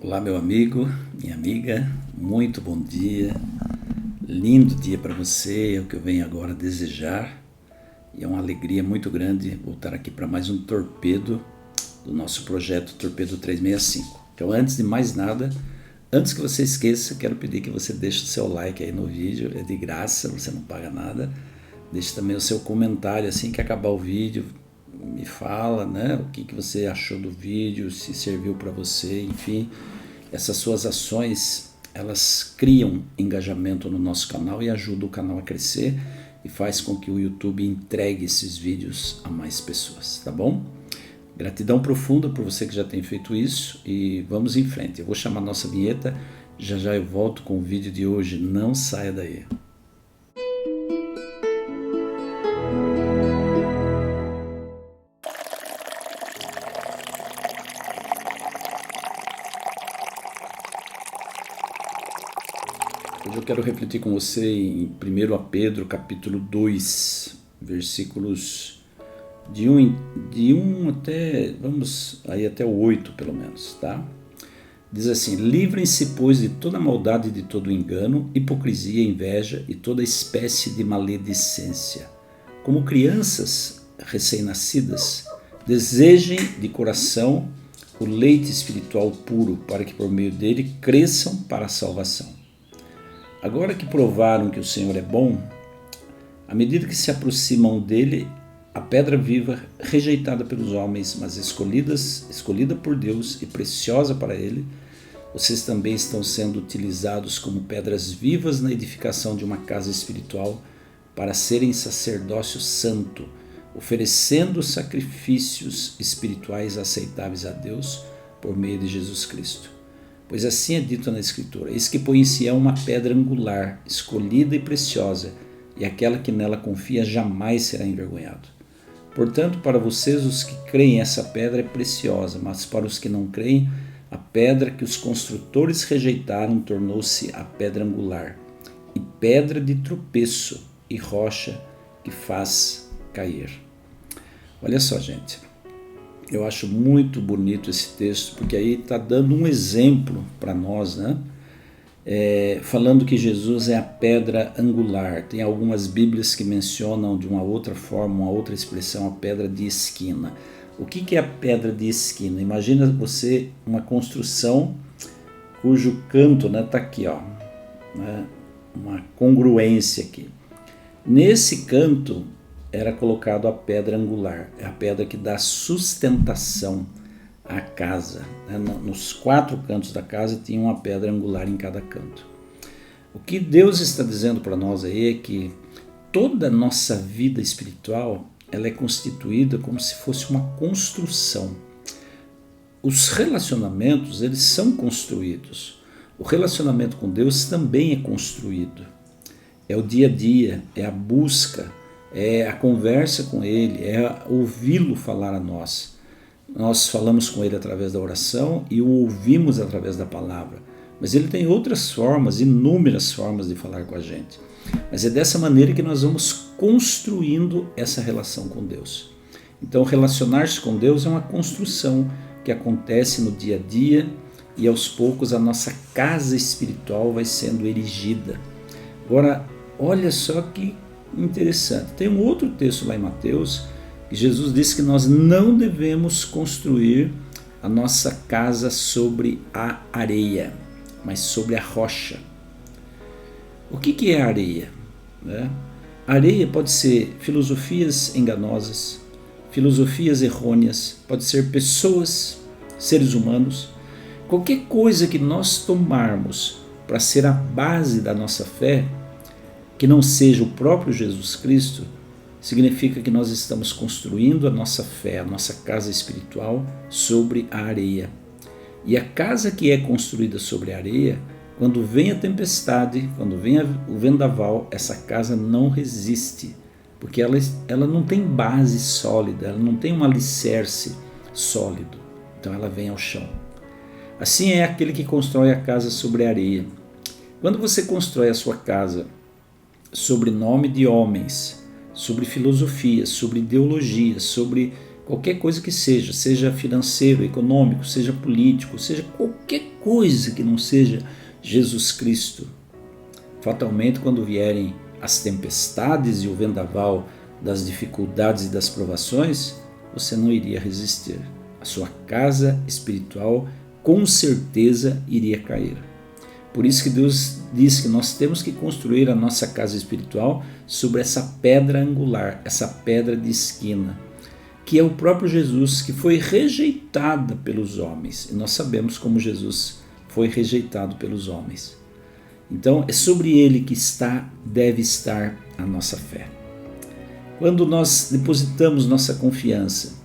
Olá, meu amigo, minha amiga, muito bom dia, lindo dia para você, é o que eu venho agora desejar e é uma alegria muito grande voltar aqui para mais um torpedo do nosso projeto Torpedo 365. Então, antes de mais nada, antes que você esqueça, quero pedir que você deixe o seu like aí no vídeo, é de graça, você não paga nada. Deixe também o seu comentário assim que acabar o vídeo, me fala, né, o que você achou do vídeo, se serviu para você, enfim. Essas suas ações, elas criam engajamento no nosso canal e ajudam o canal a crescer e faz com que o YouTube entregue esses vídeos a mais pessoas, tá bom? Gratidão profunda por você que já tem feito isso e vamos em frente. Eu vou chamar a nossa vinheta, já já eu volto com o vídeo de hoje, não saia daí. Hoje eu quero refletir com você em 1 Pedro capítulo 2, versículos de 1 até, vamos aí até o 8 pelo menos, tá? Diz assim: livrem-se, pois, de toda maldade e de todo engano, hipocrisia, inveja e toda espécie de maledicência. Como crianças recém-nascidas, desejem de coração o leite espiritual puro, para que por meio dele cresçam para a salvação. Agora que provaram que o Senhor é bom, à medida que se aproximam dele, a pedra viva, rejeitada pelos homens, mas escolhida por Deus e preciosa para ele, vocês também estão sendo utilizados como pedras vivas na edificação de uma casa espiritual para serem sacerdócio santo, oferecendo sacrifícios espirituais aceitáveis a Deus por meio de Jesus Cristo. Pois assim é dito na Escritura: eis que põe em Sião uma pedra angular, escolhida e preciosa, e aquela que nela confia jamais será envergonhado. Portanto, para vocês, os que creem, essa pedra é preciosa, mas para os que não creem, a pedra que os construtores rejeitaram tornou-se a pedra angular, e pedra de tropeço e rocha que faz cair. Olha só, gente. Eu acho muito bonito esse texto, porque aí está dando um exemplo para nós, né? Falando que Jesus é a pedra angular. Tem algumas bíblias que mencionam de uma outra forma, uma outra expressão, a pedra de esquina. O que é a pedra de esquina? Imagina você uma construção cujo canto está aqui, ó, né? Uma congruência aqui. Nesse canto era colocado a pedra angular, é a pedra que dá sustentação à casa. Nos 4 cantos da casa tinha uma pedra angular em cada canto. O que Deus está dizendo para nós aí é que toda a nossa vida espiritual ela é constituída como se fosse uma construção. Os relacionamentos, eles são construídos. O relacionamento com Deus também é construído. É o dia a dia, é a busca, é a conversa com Ele, é ouvi-lo falar a nós. Nós falamos com Ele através da oração e o ouvimos através da palavra. Mas Ele tem outras formas, inúmeras formas de falar com a gente. Mas é dessa maneira que nós vamos construindo essa relação com Deus. Então, relacionar-se com Deus é uma construção que acontece no dia a dia e aos poucos a nossa casa espiritual vai sendo erigida. Agora, olha só que interessante. Tem um outro texto lá em Mateus que Jesus disse que nós não devemos construir a nossa casa sobre a areia, mas sobre a rocha. O que é areia? A areia pode ser filosofias enganosas, filosofias errôneas, pode ser pessoas, seres humanos, qualquer coisa que nós tomarmos para ser a base da nossa fé, que não seja o próprio Jesus Cristo, significa que nós estamos construindo a nossa fé, a nossa casa espiritual sobre a areia. E a casa que é construída sobre a areia, quando vem a tempestade, quando vem o vendaval, essa casa não resiste, porque ela não tem base sólida, ela não tem um alicerce sólido, então ela vem ao chão. Assim é aquele que constrói a casa sobre a areia. Quando você constrói a sua casa sobre nome de homens, sobre filosofias, sobre ideologias, sobre qualquer coisa que seja financeiro, econômico, seja político, seja qualquer coisa que não seja Jesus Cristo, fatalmente quando vierem as tempestades e o vendaval das dificuldades e das provações, você não iria resistir. A sua casa espiritual com certeza iria cair. Por isso que Deus diz que nós temos que construir a nossa casa espiritual sobre essa pedra angular, essa pedra de esquina, que é o próprio Jesus, que foi rejeitada pelos homens. E nós sabemos como Jesus foi rejeitado pelos homens. Então é sobre ele que deve estar a nossa fé. Quando nós depositamos nossa confiança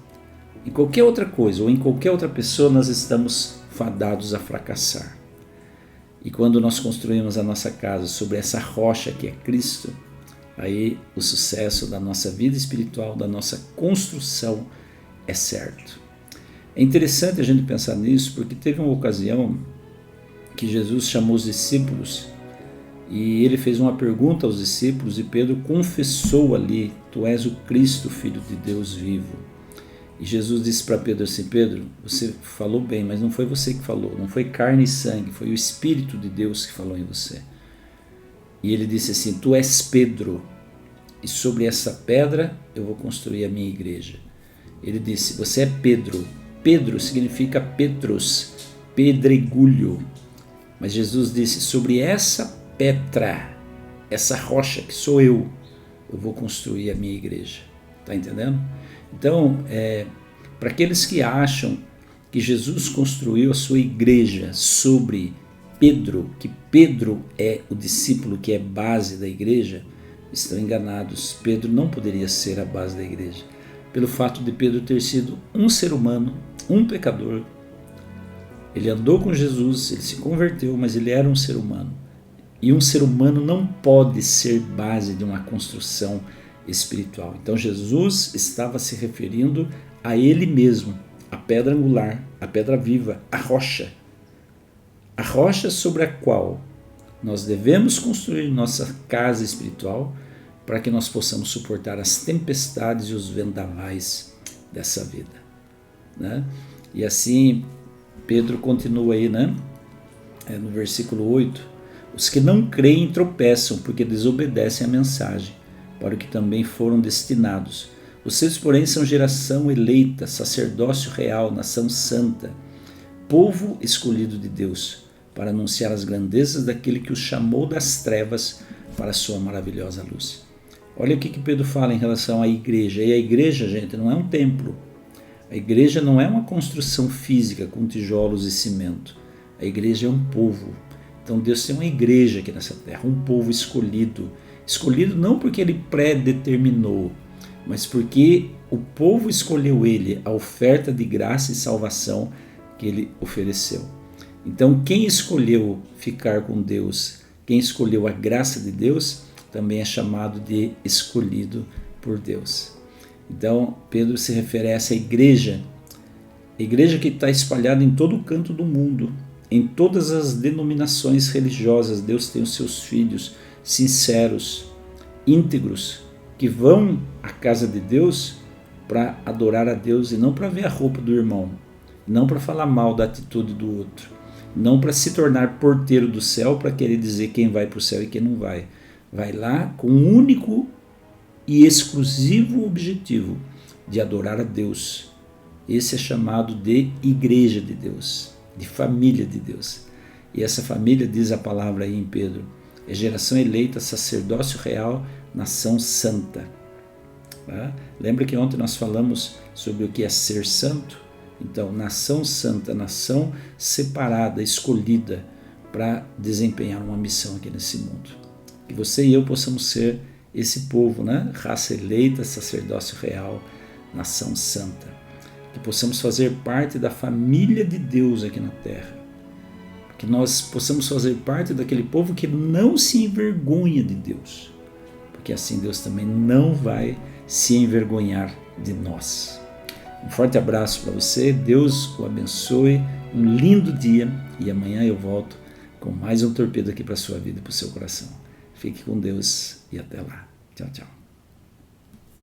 em qualquer outra coisa ou em qualquer outra pessoa, nós estamos fadados a fracassar. E quando nós construímos a nossa casa sobre essa rocha que é Cristo, aí o sucesso da nossa vida espiritual, da nossa construção é certo. É interessante a gente pensar nisso, porque teve uma ocasião que Jesus chamou os discípulos e ele fez uma pergunta aos discípulos e Pedro confessou ali: tu és o Cristo, Filho de Deus vivo. E Jesus disse para Pedro assim: Pedro, você falou bem, mas não foi você que falou, não foi carne e sangue, foi o Espírito de Deus que falou em você. E ele disse assim: tu és Pedro, e sobre essa pedra eu vou construir a minha igreja. Ele disse: você é Pedro. Pedro significa Petros, pedregulho. Mas Jesus disse: sobre essa pedra, essa rocha que sou eu vou construir a minha igreja. Está entendendo? Então, para aqueles que acham que Jesus construiu a sua igreja sobre Pedro, que Pedro é o discípulo que é base da igreja, estão enganados. Pedro não poderia ser a base da igreja, pelo fato de Pedro ter sido um ser humano, um pecador. Ele andou com Jesus, ele se converteu, mas ele era um ser humano. E um ser humano não pode ser base de uma construção espiritual. Então Jesus estava se referindo a ele mesmo, a pedra angular, a pedra viva, a rocha sobre a qual nós devemos construir nossa casa espiritual para que nós possamos suportar as tempestades e os vendavais dessa vida, né? E assim Pedro continua aí, né? No versículo 8, os que não creem tropeçam porque desobedecem a mensagem, para o que também foram destinados. Vocês, porém, são geração eleita, sacerdócio real, nação santa, povo escolhido de Deus, para anunciar as grandezas daquele que os chamou das trevas para a sua maravilhosa luz. Olha o que Pedro fala em relação à igreja. E a igreja, gente, não é um templo. A igreja não é uma construção física com tijolos e cimento. A igreja é um povo. Então Deus tem uma igreja aqui nessa terra, um povo escolhido. Escolhido não porque ele predeterminou, mas porque o povo escolheu ele, a oferta de graça e salvação que ele ofereceu. Então quem escolheu ficar com Deus, quem escolheu a graça de Deus, também é chamado de escolhido por Deus. Então Pedro se refere a essa igreja que está espalhada em todo o canto do mundo, em todas as denominações religiosas. Deus tem os seus filhos sinceros, íntegros, que vão à casa de Deus para adorar a Deus e não para ver a roupa do irmão, não para falar mal da atitude do outro, não para se tornar porteiro do céu para querer dizer quem vai para o céu e quem não vai. Vai lá com um único e exclusivo objetivo de adorar a Deus. Esse é chamado de igreja de Deus, de família de Deus. E essa família, diz a palavra aí em Pedro, é geração eleita, sacerdócio real, nação santa. Tá? Lembra que ontem nós falamos sobre o que é ser santo? Então, nação santa, nação separada, escolhida para desempenhar uma missão aqui nesse mundo. Que você e eu possamos ser esse povo, né? Raça eleita, sacerdócio real, nação santa. Que possamos fazer parte da família de Deus aqui na terra. Que nós possamos fazer parte daquele povo que não se envergonha de Deus. Porque assim Deus também não vai se envergonhar de nós. Um forte abraço para você, Deus o abençoe, um lindo dia e amanhã eu volto com mais um torpedo aqui para a sua vida e para o seu coração. Fique com Deus e até lá. Tchau, tchau.